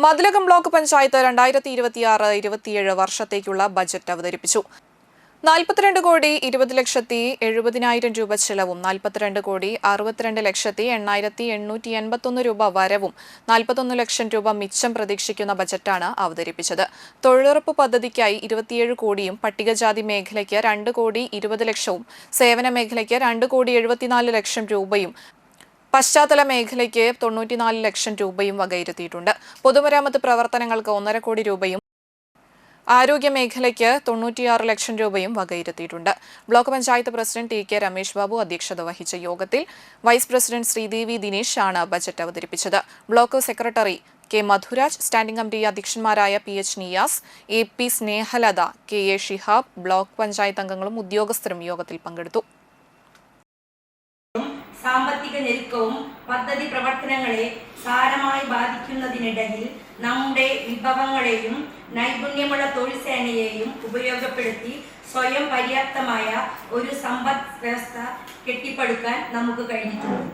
Mathilakam block panchayat 2026-27 വർഷത്തേക്കുള്ള budget അവതരിപ്പിച്ചു. 42,20,70,000 രൂപ ചെലവും 42,62,881 രൂപ വരവും 41 ലക്ഷം രൂപ മിച്ചം പ്രതീക്ഷിക്കുന്ന ബജറ്റാണ് അവതരിപ്പിച്ചത്. തൊഴിലുറപ്പ് പദ്ധതിക്കായി 27 കോടിയും പട്ടികജാതി മേഖലയ്ക്ക് 2,20,00,000, സേവന മേഖലയ്ക്ക് 2,74,00,000 രൂപയും, പശ്ചാത്തല മേഖലയ്ക്ക് 94 ലക്ഷം രൂപയും വകയിരുത്തിയിട്ടുണ്ട്. പൊതുമരാമത്ത് പ്രവർത്തനങ്ങൾക്ക് 1.5 കോടി രൂപയും, ആരോഗ്യ മേഖലയ്ക്ക് 96 ലക്ഷം രൂപയും വകയിരുത്തിയിട്ടുണ്ട്. Block panchayat president T K. Ramesh Babu അധ്യക്ഷത വഹിച്ച യോഗത്തിൽ വൈസ് പ്രസിഡന്റ് ശ്രീദേവി ദിനേശ് ആണ് ബജറ്റ് അവതരിപ്പിച്ചത്. Block secretary K. Madhuraj, standing committee അധ്യക്ഷന്മാരായ P H. Niyas, A P. Snehalatha, K A. Shihab, block panchayat അംഗങ്ങളും ഉദ്യോഗസ്ഥരും യോഗത്തിൽ പങ്കെടുത്തു. സാമ്പത്തിക ഞെരുക്കവും പദ്ധതി പ്രവർത്തനങ്ങളെ സാരമായി ബാധിക്കുന്നതിനിടയിൽ നമ്മുടെ വിഭവങ്ങളെയും നൈപുണ്യമുള്ള തൊഴിൽ സേനയെയും ഉപയോഗപ്പെടുത്തി സ്വയം പര്യാപ്തമായ ഒരു സമ്പദ് വ്യവസ്ഥ കെട്ടിപ്പടുക്കാൻ നമുക്ക് കഴിഞ്ഞിട്ടുണ്ട്.